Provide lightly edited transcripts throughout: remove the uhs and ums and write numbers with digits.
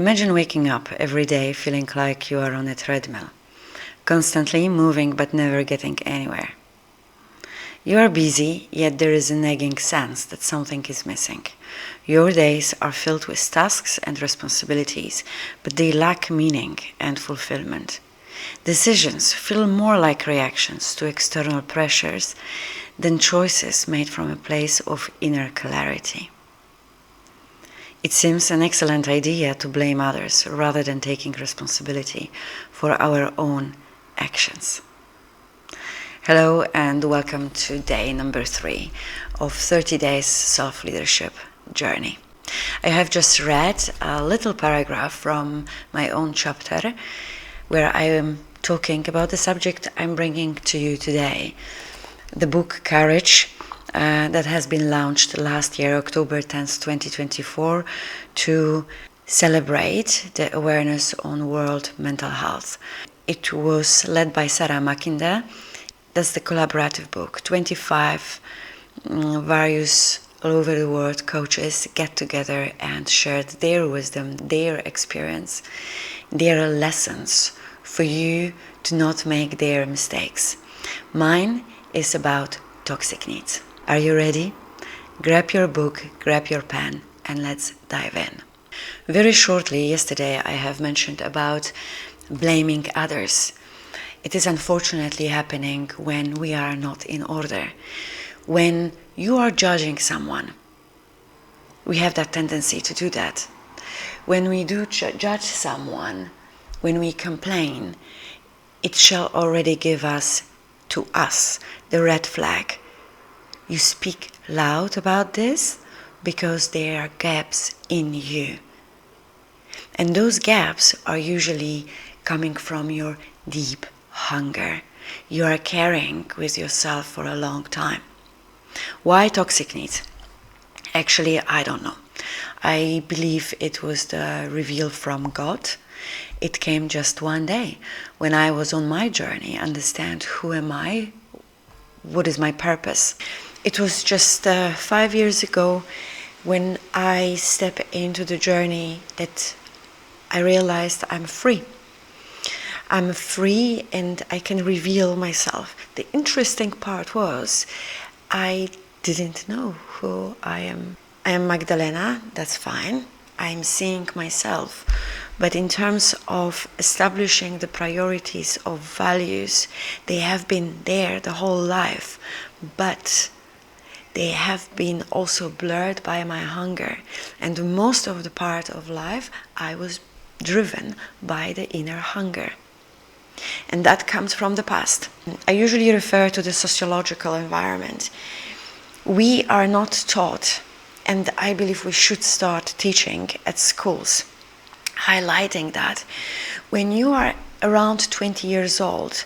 Imagine waking up every day feeling like you are on a treadmill, constantly moving but never getting anywhere. You are busy, yet there is a nagging sense that something is missing. Your days are filled with tasks and responsibilities, but they lack meaning and fulfillment. Decisions feel more like reactions to external pressures than choices made from a place of inner clarity. It seems an excellent idea to blame others rather than taking responsibility for our own actions. Hello and welcome to day number 3 of 30 days self-leadership journey. I have just read a little paragraph from my own chapter where I am talking about the subject I'm bringing to you today. The book Courage that has been launched last year, October 10th, 2024, to celebrate the awareness on World Mental Health. It was led by Sarah Makinde. That's the collaborative book. 25 various all over the world coaches get together and shared their wisdom, their experience, their lessons for you to not make their mistakes. Mine is about toxic needs. Are you ready? Grab your book, grab your pen, and let's dive in. Very shortly, yesterday I have mentioned about blaming others. It is unfortunately happening when we are not in order. When you are judging someone, we have that tendency to do that. When we do judge someone, when we complain, it shall already give us the red flag. You speak loud about this because there are gaps in you. And those gaps are usually coming from your deep hunger you are carrying with yourself for a long time. Why toxic needs? Actually, I don't know. I believe it was the reveal from God. It came just one day when I was on my journey, understand who am I, what is my purpose. It was just 5 years ago when I stepped into the journey that I realized I'm free. I'm free and I can reveal myself. The interesting part was I didn't know who I am. I am Magdalena, that's fine. I'm seeing myself. But in terms of establishing the priorities of values, they have been there the whole life. But they have been also blurred by my hunger. And most of the part of life, I was driven by the inner hunger. And that comes from the past. I usually refer to the sociological environment. We are not taught, and I believe we should start teaching at schools, highlighting that when you are around 20 years old,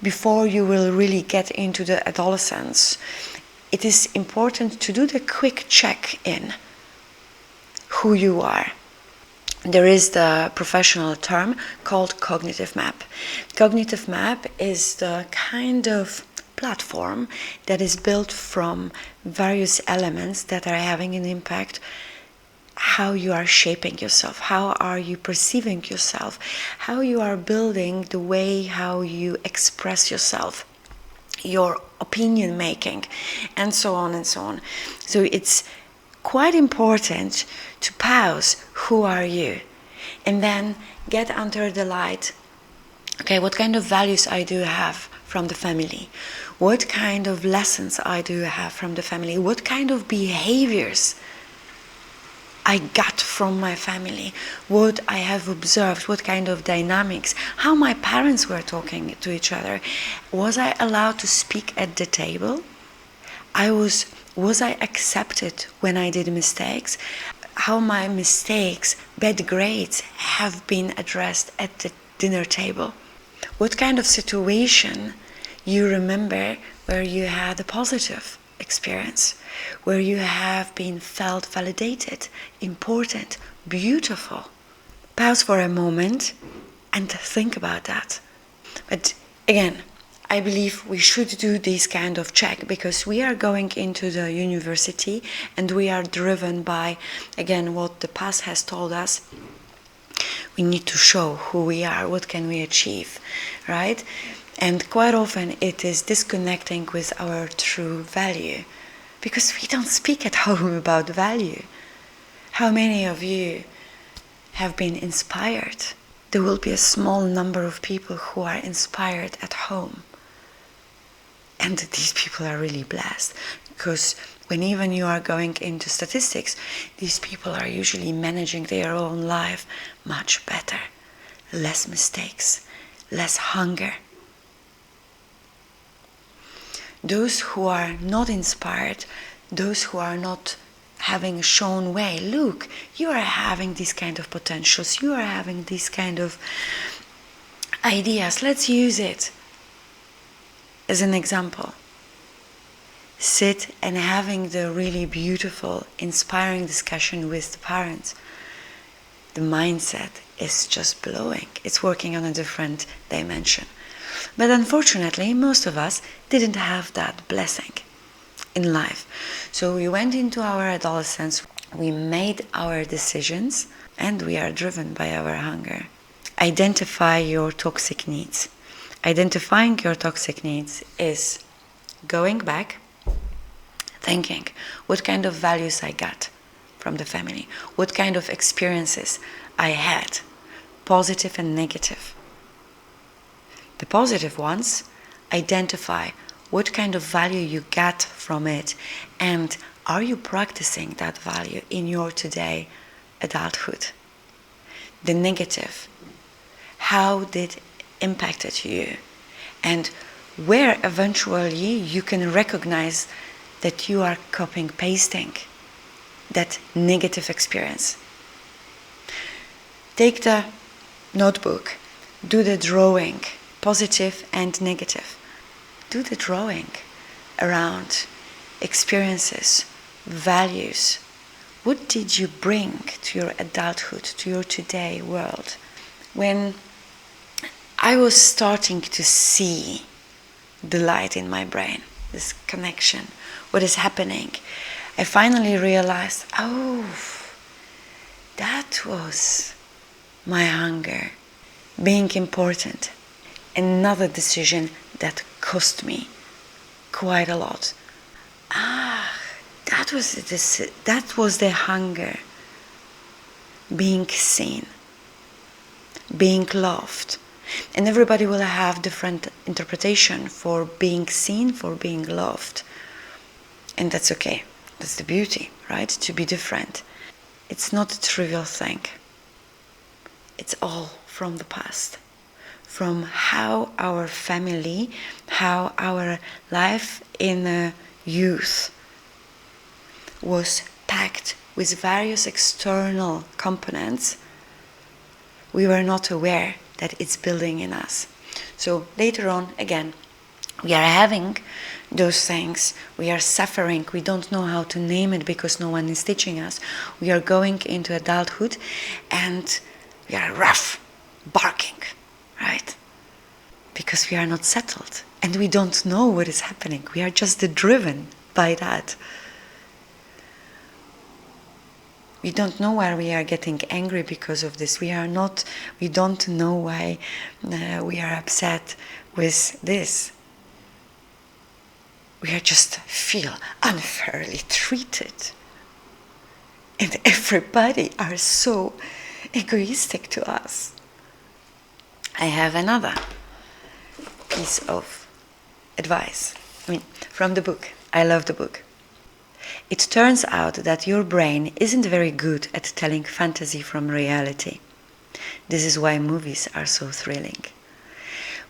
before you will really get into the adolescence, it is important to do the quick check-in who you are. There is the professional term called cognitive map. Cognitive map is the kind of platform that is built from various elements that are having an impact how you are shaping yourself, how are you perceiving yourself, how you are building the way how you express yourself, your opinion making, and so on and so on. So it's quite important to pause, who are you? And then get under the light, okay, what kind of values I do have from the family? What kind of lessons I do have from the family? What kind of behaviors I got from my family? What I have observed? What kind of dynamics? How my parents were talking to each other? Was I allowed to speak at the table? Was I accepted when I did mistakes? How my mistakes, bad grades, have been addressed at the dinner table? What kind of situation you remember where you had a positive experience, where you have been felt validated, important, beautiful? Pause for a moment and think about that. But again, I believe we should do this kind of check because we are going into the university and we are driven by, again, what the past has told us. We need to show who we are, what can we achieve, right? And quite often it is disconnecting with our true value, because we don't speak at home about value. How many of you have been inspired? There will be a small number of people who are inspired at home. And these people are really blessed, because when even you are going into statistics, these people are usually managing their own life much better. Less mistakes, less hunger. Those who are not inspired, those who are not having shown way, look, you are having these kind of potentials, you are having these kind of ideas, let's use it. As an example, sit and having the really beautiful, inspiring discussion with the parents. The mindset is just blowing. It's working on a different dimension. But unfortunately, most of us didn't have that blessing in life. So we went into our adolescence, we made our decisions, and we are driven by our hunger. Identify your toxic needs. Identifying your toxic needs is going back, thinking, what kind of values I got from the family, what kind of experiences I had, positive and negative. The positive ones, identify what kind of value you got from it, and are you practicing that value in your today adulthood? The negative, how did it impacted you, and where eventually you can recognize that you are copying, pasting that negative experience. Take the notebook, do the drawing, positive and negative. Do the drawing around experiences, values. What did you bring to your adulthood, to your today world? When I was starting to see the light in my brain, this connection, what is happening, I finally realized, oh, that was my hunger, being important. Another decision that cost me quite a lot. That was the hunger, being seen, being loved. And everybody will have different interpretation for being seen, for being loved. And that's okay. That's the beauty, right? To be different. It's not a trivial thing. It's all from the past. From how our family, how our life in youth was packed with various external components. We were not aware that it's building in us. So later on, again, we are having those things, we are suffering, we don't know how to name it because no one is teaching us. We are going into adulthood and we are rough, barking, right? Because we are not settled and we don't know what is happening. We are just driven by that. We don't know why we are getting angry because of this. We don't know why we are upset with this. We are just feel unfairly treated. And everybody are so egoistic to us. I have another piece of advice. From the book. I love the book. It turns out that your brain isn't very good at telling fantasy from reality. This is why movies are so thrilling.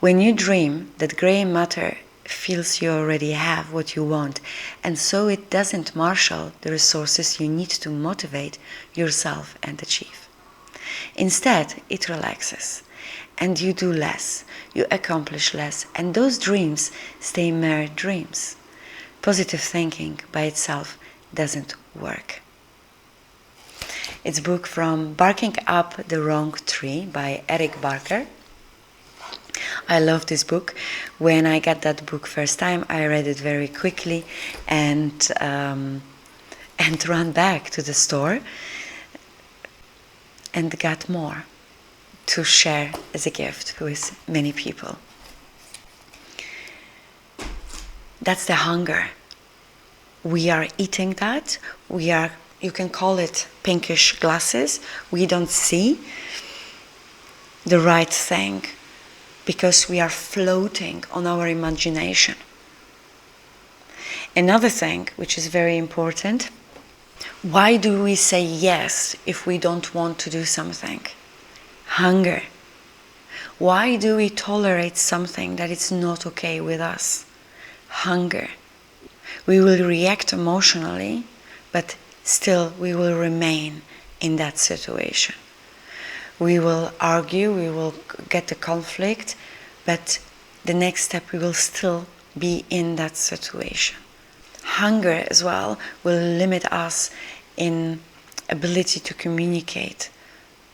When you dream, that gray matter feels you already have what you want, and so it doesn't marshal the resources you need to motivate yourself and achieve. Instead, it relaxes, and you do less, you accomplish less, and those dreams stay mere dreams. Positive thinking by itself doesn't work. It's a book from Barking Up the Wrong Tree by Eric Barker. I love this book. When I got that book first time, I read it very quickly and ran back to the store and got more. to share as a gift with many people. That's the hunger. We are eating that. You can call it pinkish glasses. We don't see the right thing because we are floating on our imagination. Another thing which is very important, why do we say yes if we don't want to do something? Hunger. Why do we tolerate something that is not okay with us? Hunger. We will react emotionally, but still we will remain in that situation. We will argue, we will get the conflict, but the next step we will still be in that situation. Hunger as well will limit us in ability to communicate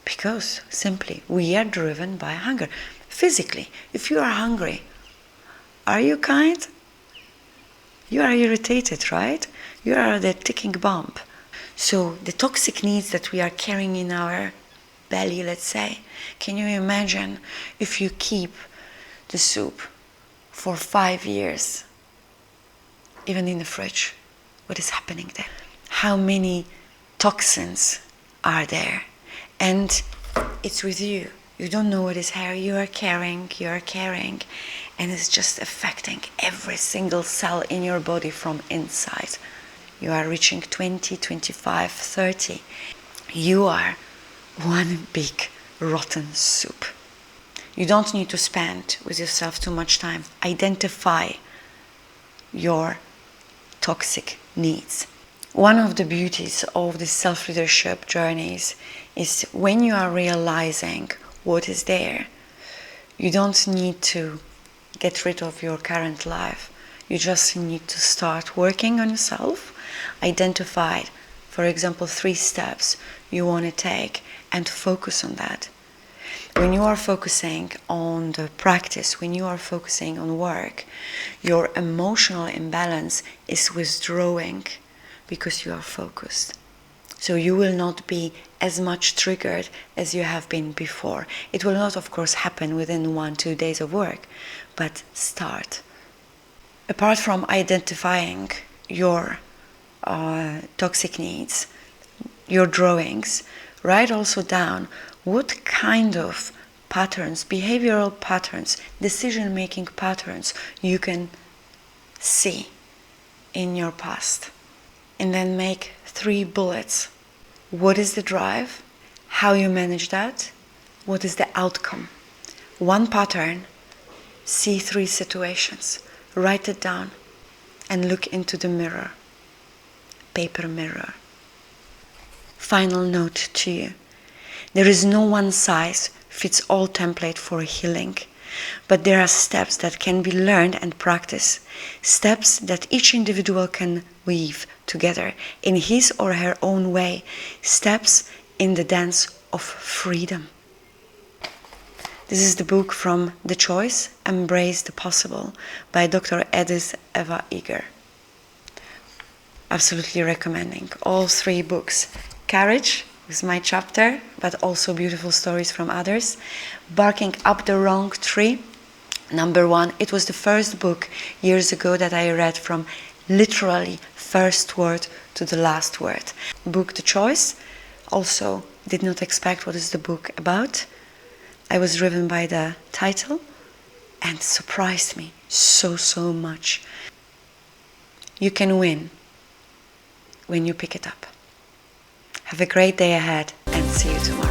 because simply we are driven by hunger. Physically, if you are hungry, are you kind? You are irritated, right? You are the ticking bomb. So the toxic needs that we are carrying in our belly, let's say, can you imagine if you keep the soup for 5 years, even in the fridge? What is happening there? How many toxins are there? And it's with you. You don't know what is here. You are carrying, and it's just affecting every single cell in your body from inside. You are reaching 20, 25, 30. You are one big rotten soup. You don't need to spend with yourself too much time. Identify your toxic needs. One of the beauties of the self-leadership journeys is when you are realizing what is there, you don't need to get rid of your current life. You just need to start working on yourself, identify, for example, 3 steps you want to take and focus on that. When you are focusing on the practice, when you are focusing on work, your emotional imbalance is withdrawing because you are focused. So you will not be as much triggered as you have been before. It will not, of course, happen within 1-2 days of work, but start. Apart from identifying your toxic needs, your drawings, write also down what kind of patterns, behavioral patterns, decision-making patterns you can see in your past. And then make 3 bullets. What is the drive? How you manage that? What is the outcome? 1 pattern, see 3 situations. Write it down and look into the mirror. Paper mirror. Final note to you. There is no one-size-fits-all template for healing, but there are steps that can be learned and practiced, steps that each individual can weave together in his or her own way, steps in the dance of freedom. This is the book from The Choice, Embrace the Possible by Dr. Edith Eva Eger. Absolutely recommending all 3 books. Courage is my chapter, but also beautiful stories from others. Barking Up the Wrong Tree, number 1. It was the first book years ago that I read from literally first word to the last word. Book The Choice, also did not expect what is the book about. I was driven by the title and surprised me so much. You can win when you pick it up. Have a great day ahead and see you tomorrow.